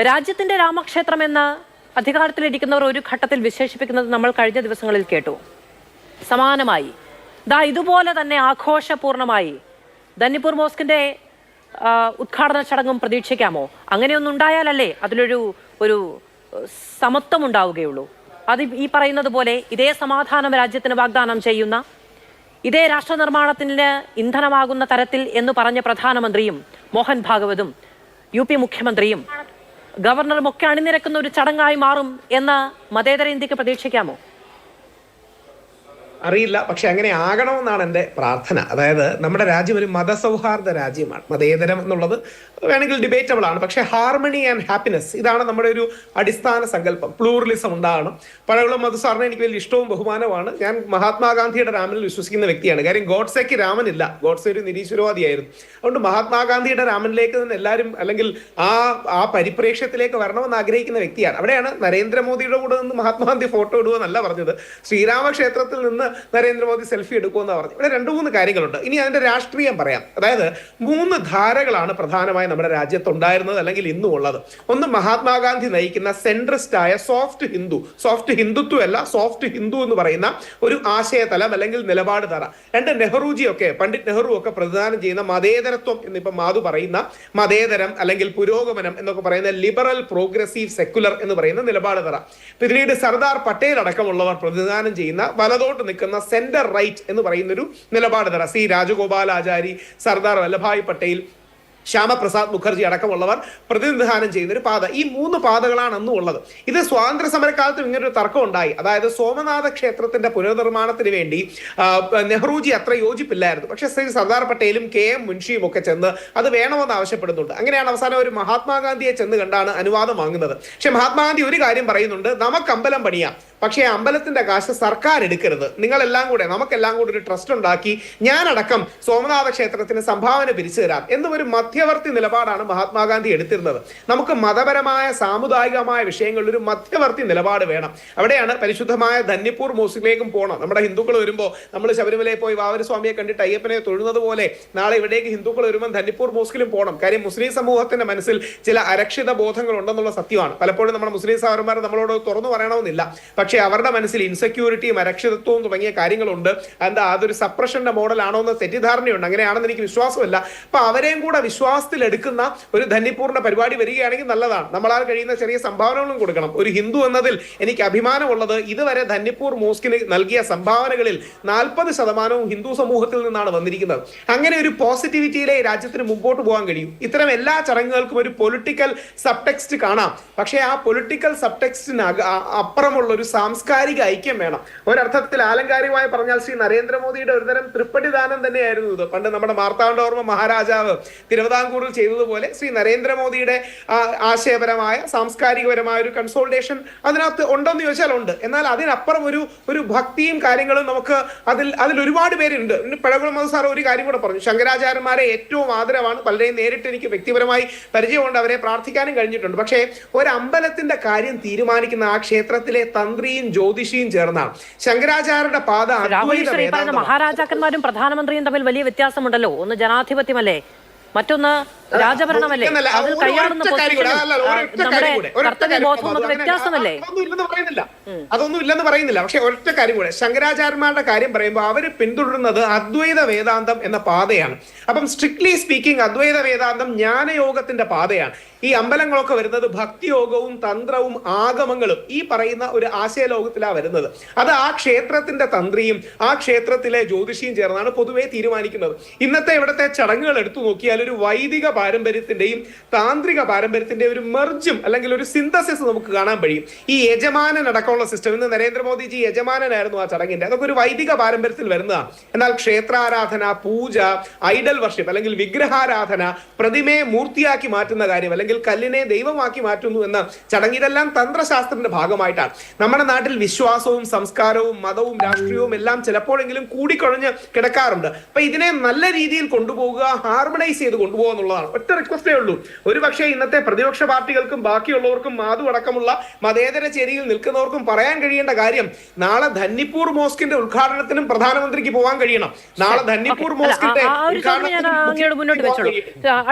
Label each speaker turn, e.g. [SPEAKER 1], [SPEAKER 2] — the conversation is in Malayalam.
[SPEAKER 1] രാജ്യത്തിന്റെ രാമക്ഷേത്രം എന്ന് അധികാരത്തിലിരിക്കുന്നവർ ഒരു ഘട്ടത്തിൽ വിശേഷിപ്പിക്കുന്നത് നമ്മൾ കഴിഞ്ഞ ദിവസങ്ങളിൽ കേട്ടു. സമാനമായി ഇതുപോലെ തന്നെ ആഘോഷപൂർണമായി ധന്നിപ്പൂർ മോസ്കിന്റെ ഉദ്ഘാടന ചടങ്ങും പ്രതീക്ഷിക്കാമോ? അങ്ങനെയൊന്നും ഉണ്ടായാലല്ലേ അതിലൊരു സമത്വം ഉണ്ടാവുകയുള്ളൂ. അത് ഈ പറയുന്നത് പോലെ ഇതേ സമാധാനം രാജ്യത്തിന് വാഗ്ദാനം ചെയ്യുന്ന, ഇതേ രാഷ്ട്ര നിർമ്മാണത്തിന് ഇന്ധനമാകുന്ന തരത്തിൽ എന്ന് പറഞ്ഞ പ്രധാനമന്ത്രിയും മോഹൻ ഭാഗവതും UP മുഖ്യമന്ത്രിയും ഗവർണറും ഒക്കെ അണിനിരക്കുന്ന ഒരു ചടങ്ങായി മാറും എന്ന് മതേതര ഇന്ത്യക്ക് പ്രതീക്ഷിക്കാമോ?
[SPEAKER 2] അറിയില്ല, പക്ഷെ അങ്ങനെ ആകണമെന്നാണ് എൻ്റെ പ്രാർത്ഥന. അതായത് നമ്മുടെ രാജ്യം ഒരു മതസൗഹാർദ്ദ രാജ്യമാണ്. മതേതരം എന്നുള്ളത് വേണമെങ്കിൽ ഡിബേറ്റബിൾ ആണ്, പക്ഷെ ഹാർമണി ആൻഡ് ഹാപ്പിനെസ് ഇതാണ് നമ്മുടെ ഒരു അടിസ്ഥാന സങ്കല്പം. പ്ലൂറലിസം ഉണ്ടാകണം. പഴകുളം മധുസാറിനെ എനിക്ക് വലിയ ഇഷ്ടവും ബഹുമാനമാണ്. ഞാൻ മഹാത്മാഗാന്ധിയുടെ രാമനിൽ വിശ്വസിക്കുന്ന വ്യക്തിയാണ്. കാര്യം ഗോഡ്സേക്ക് രാമനില്ല, ഗോഡ്സെ ഒരു നിരീശ്വരവാദിയായിരുന്നു. അതുകൊണ്ട് മഹാത്മാഗാന്ധിയുടെ രാമനിലേക്ക് തന്നെ എല്ലാവരും അല്ലെങ്കിൽ ആ പരിപ്രേക്ഷ്യത്തിലേക്ക് വരണമെന്ന് ആഗ്രഹിക്കുന്ന വ്യക്തിയാണ്. അവിടെയാണ് നരേന്ദ്രമോദിയുടെ കൂടെ നിന്ന് മഹാത്മാഗാന്ധി ഫോട്ടോ ഇടുമെന്നല്ല പറഞ്ഞത്, ശ്രീരാമക്ഷേത്രത്തിൽ നിന്ന് നരേന്ദ്രമോദി സെൽഫി എടുക്കുമെന്നാണ് പറഞ്ഞു. ഇവിടെ 2-3 കാര്യങ്ങളുണ്ട്. ഇനി അതിന്റെ രാഷ്ട്രീയം പറയാം. അതായത് 3 ധാരകളാണ് പ്രധാനമായും നമ്മുടെ രാജ്യത്തുണ്ടായിരുന്നത് അല്ലെങ്കിൽ ഇന്നും ഉള്ളത്. ഒന്ന്, മഹാത്മാഗാന്ധി നയിക്കുന്ന സെൻട്രിസ്റ്റ് ആയ സോഫ്റ്റ് ഹിന്ദുത്വമല്ല, സോഫ്റ്റ് ഹിന്ദു എന്ന് പറയുന്ന ഒരു ആശയതലം അല്ലെങ്കിൽ നിലപാട് തറ. 2, നെഹ്റുജിയൊക്കെ, പണ്ഡിറ്റ് നെഹ്റു ഒക്കെ പ്രതിദാനം ചെയ്യുന്ന മതേതരത്വം എന്നിപ്പം മാധു പറയുന്ന മതേതരം അല്ലെങ്കിൽ പുരോഗമനം എന്നൊക്കെ പറയുന്ന ലിബറൽ പ്രോഗ്രസീവ് സെക്കുലർ എന്ന് പറയുന്ന നിലപാട് തറ. പിന്നീട് സർദാർ പട്ടേൽ അടക്കമുള്ളവർ പ്രതിദാനം ചെയ്യുന്ന വലതോട്ട് നിൽക്കുന്ന സെന്റർ റൈറ്റ് എന്ന് പറയുന്ന ഒരു നിലപാട് തറ. സി രാജഗോപാലാചാരി, സർദാർ വല്ലഭായ് പട്ടേൽ, ശ്യാമപ്രസാദ് മുഖർജി അടക്കമുള്ളവർ പ്രതിനിധാനം ചെയ്യുന്ന ഒരു പാത. ഈ 3 പാതകളാണ് അന്നും ഉള്ളത്. ഇത് സ്വാതന്ത്ര്യ സമരക്കാലത്തും ഇങ്ങനൊരു തർക്കം ഉണ്ടായി. അതായത് സോമനാഥ ക്ഷേത്രത്തിന്റെ പുനർനിർമ്മാണത്തിന് വേണ്ടി നെഹ്റുജി അത്ര യോജിപ്പില്ലായിരുന്നു. പക്ഷെ ശ്രീ സർദാർ പട്ടേലും KM മുൻഷിയും ഒക്കെ ചെന്ന് അത് വേണമെന്ന് ആവശ്യപ്പെടുന്നുണ്ട്. അങ്ങനെയാണ് അവസാനം ഒരു മഹാത്മാഗാന്ധിയെ ചെന്ന് കണ്ടാണ് അനുവാദം വാങ്ങുന്നത്. പക്ഷെ മഹാത്മാഗാന്ധി ഒരു കാര്യം പറയുന്നുണ്ട്, നമുക്ക് അമ്പലം പണിയാം, പക്ഷേ അമ്പലത്തിന്റെ കാശ് സർക്കാർ എടുക്കരുത്, നിങ്ങളെല്ലാം കൂടെ നമുക്കെല്ലാം കൂടെ ഒരു ട്രസ്റ്റ് ഉണ്ടാക്കി ഞാനടക്കം സോമനാഥ ക്ഷേത്രത്തിന് സംഭാവന പിരിച്ചു തരാം എന്നും ഒരു മധ്യവർത്തി നിലപാടാണ് മഹാത്മാഗാന്ധി എടുത്തിരുന്നത്. നമുക്ക് മതപരമായ സാമുദായികമായ വിഷയങ്ങളിൽ ഒരു മധ്യവർത്തി നിലപാട് വേണം. അവിടെയാണ് പരിശുദ്ധമായ ധന്നിപ്പൂർ മോസ്കിലേക്കും പോകണം. നമ്മുടെ ഹിന്ദുക്കൾ വരുമ്പോൾ നമ്മൾ ശബരിമലയിൽ പോയി വാവരസ്വാമിയെ കണ്ടിട്ട് അയ്യപ്പനെ തൊഴുന്നത് പോലെ നാളെ ഇവിടേക്ക് ഹിന്ദുക്കൾ വരുമ്പോൾ ധന്നിപ്പൂർ മോസ്കിലും പോകണം. കാര്യം മുസ്ലിം സമൂഹത്തിന്റെ മനസ്സിൽ ചില അരക്ഷിത ബോധങ്ങൾ ഉണ്ടെന്നുള്ള സത്യമാണ്. പലപ്പോഴും നമ്മുടെ മുസ്ലിം സഹോദരന്മാർ നമ്മളോട് തുറന്നു പറയണമെന്നില്ല, പക്ഷേ അവരുടെ മനസ്സിൽ ഇൻസെക്യൂരിറ്റിയും അരക്ഷിതത്വവും തുടങ്ങിയ കാര്യങ്ങളുണ്ട്. അതൊരു സപ്രഷന്റെ മോഡലാണോ എന്ന് തെറ്റിദ്ധാരണയുണ്ട്. അങ്ങനെയാണെന്ന് എനിക്ക് വിശ്വാസമില്ല. അപ്പൊ അവരെയും കൂടെ വിശ്വാസത്തിൽ എടുക്കുന്ന ഒരു ധന്നിപ്പൂറിന്റെ പരിപാടി വരികയാണെങ്കിൽ നല്ലതാണ്. നമ്മളാൽ കഴിയുന്ന ചെറിയ സംഭാവനകളും കൊടുക്കണം. ഒരു ഹിന്ദു എന്നതിൽ എനിക്ക് അഭിമാനമുള്ളത്, ഇതുവരെ ധന്നിപ്പൂർ മോസ്കിന് നൽകിയ സംഭാവനകളിൽ 40% ഹിന്ദു സമൂഹത്തിൽ നിന്നാണ് വന്നിരിക്കുന്നത്. അങ്ങനെ ഒരു പോസിറ്റിവിറ്റിയിലെ രാജ്യത്തിന് മുമ്പോട്ട് പോകാൻ കഴിയും. ഇത്തരം എല്ലാ ചടങ്ങുകൾക്കും ഒരു പൊളിറ്റിക്കൽ സബ്ടെക്സ്റ്റ് കാണാം, പക്ഷേ ആ പൊളിറ്റിക്കൽ സബ്ടെക്സ്റ്റിന് അപ്പുറമുള്ള ഒരു സാംസ്കാരിക ഐക്യം വേണം. ഒരർത്ഥത്തിൽ ആലങ്കാരികമായി പറഞ്ഞാൽ ശ്രീ നരേന്ദ്രമോദിയുടെ ഒരുതരം തൃപ്പടിദാനം തന്നെയായിരുന്നു ഇത്. പണ്ട് നമ്മുടെ മാർത്താണ്ഡവർമ്മ മഹാരാജാവ് തിരുവിതാംകൂറിൽ ചെയ്തതുപോലെ ശ്രീ നരേന്ദ്രമോദിയുടെ ആശയപരമായ സാംസ്കാരികപരമായ ഒരു കൺസോൾട്ടേഷൻ അതിനകത്ത് ഉണ്ടോന്ന് ചോദിച്ചാൽ ഉണ്ട്. എന്നാൽ അതിനപ്പുറം ഒരു ഭക്തിയും കാര്യങ്ങളും നമുക്ക് അതിൽ ഒരുപാട് പേരുണ്ട്. പഴകുളം മധുസാർ ഒരു കാര്യം കൂടെ പറഞ്ഞു, ശങ്കരാചാര്യന്മാരെ ഏറ്റവും ആദരവാണ്. പലരെയും നേരിട്ട് എനിക്ക് വ്യക്തിപരമായി പരിചയമുണ്ട്, അവരെ പ്രാർത്ഥിക്കാനും കഴിഞ്ഞിട്ടുണ്ട്. പക്ഷേ ഒരു അമ്പലത്തിന്റെ കാര്യം തീരുമാനിക്കുന്ന ആ ക്ഷേത്രത്തിലെ തന്ത്രിയും ജ്യോതിഷിയും ചേർന്നാണ്. ശങ്കരാചാര്യരുടെ പാത
[SPEAKER 1] മഹാരാജാക്കന്മാരും പ്രധാനമന്ത്രിയും തമ്മിൽ വലിയ വ്യത്യാസമുണ്ടല്ലോ. ഒന്ന് ജനാധിപത്യമല്ലേ, മറ്റൊന്ന് രാജഭരണമല്ലേ. അത് കൈയാളുന്ന വ്യത്യാസമല്ലേ?
[SPEAKER 2] അതൊന്നും ഇല്ലെന്ന് പറയുന്നില്ല. പക്ഷെ ഒറ്റ കാര്യം കൂടെ, ശങ്കരാചാര്യന്മാരുടെ കാര്യം പറയുമ്പോൾ അവർ പിന്തുടരുന്നത് അദ്വൈത വേദാന്തം എന്ന പാതയാണ്. അപ്പം സ്ട്രിക്ട്ലി സ്പീക്കിംഗ് അദ്വൈത വേദാന്തം ജ്ഞാനയോഗത്തിന്റെ പാതയാണ്. ഈ അമ്പലങ്ങളൊക്കെ വരുന്നത് ഭക്തിയോഗവും തന്ത്രവും ആഗമങ്ങളും ഈ പറയുന്ന ഒരു ആശയലോകത്തിലാണ് വരുന്നത്. അത് ആ ക്ഷേത്രത്തിന്റെ തന്ത്രിയും ആ ക്ഷേത്രത്തിലെ ജ്യോതിഷിയും ചേർന്നാണ് പൊതുവെ തീരുമാനിക്കുന്നത്. ഇന്നത്തെ ഇവിടുത്തെ ചടങ്ങുകൾ എടുത്തു നോക്കിയാൽ ഒരു വൈദിക പാരമ്പര്യത്തിന്റെയും താന്ത്രിക പാരമ്പര്യത്തിന്റെയും ഒരു മെർജും അല്ലെങ്കിൽ ഒരു സിന്തസിസ് നമുക്ക് കാണാൻ കഴിയും. ഈ യജമാനൻ അടക്കമുള്ള സിസ്റ്റം, ഇന്ന് നരേന്ദ്രമോദിജി യജമാനനായിരുന്നു ആ ചടങ്ങിന്റെ, അതൊക്കെ ഒരു വൈദിക പാരമ്പര്യത്തിൽ വരുന്നതാണ്. എന്നാൽ ക്ഷേത്രാരാധന, പൂജ, ഐഡൽ വർഷിപ്പ് അല്ലെങ്കിൽ വിഗ്രഹാരാധന, പ്രതിമയെ മൂർത്തിയാക്കി മാറ്റുന്ന കാര്യം അല്ലെങ്കിൽ കല്ലിനെ ദൈവമാക്കി മാറ്റുന്നു എന്ന ചടങ്ങ്, ഇതെല്ലാം തന്ത്രശാസ്ത്രത്തിന്റെ ഭാഗമായിട്ടാണ്. നമ്മുടെ നാട്ടിൽ വിശ്വാസവും സംസ്കാരവും മതവും രാഷ്ട്രീയവും എല്ലാം ചിലപ്പോഴെങ്കിലും കൂടിക്കൊഴഞ്ഞ് കിടക്കാറുണ്ട്. അപ്പൊ ഇതിനെ നല്ല രീതിയിൽ കൊണ്ടുപോകുക, ഹാർമണൈസ് ചെയ്ത് കൊണ്ടുപോകുക എന്നുള്ളതാണ്. ഒറ്റ റിക്വസ്റ്റേ ഉള്ളൂ. ഒരു പക്ഷേ ഇന്നത്തെ പ്രതിപക്ഷ പാർട്ടികൾക്കും ബാക്കിയുള്ളവർക്കും മാധു അടക്കമുള്ള മതേതര ചേരിയിൽ നിൽക്കുന്നവർക്കും പറയാൻ കഴിയേണ്ട കാര്യം, നാളെ ധന്നിപ്പൂർ മോസ്കിന്റെ ഉദ്ഘാടനത്തിനും പ്രധാനമന്ത്രിക്ക് പോകാൻ കഴിയണം. നാളെ ധന്നിപ്പൂർ മോസ്കിന്റെ ഉദ്ഘാടനത്തിന്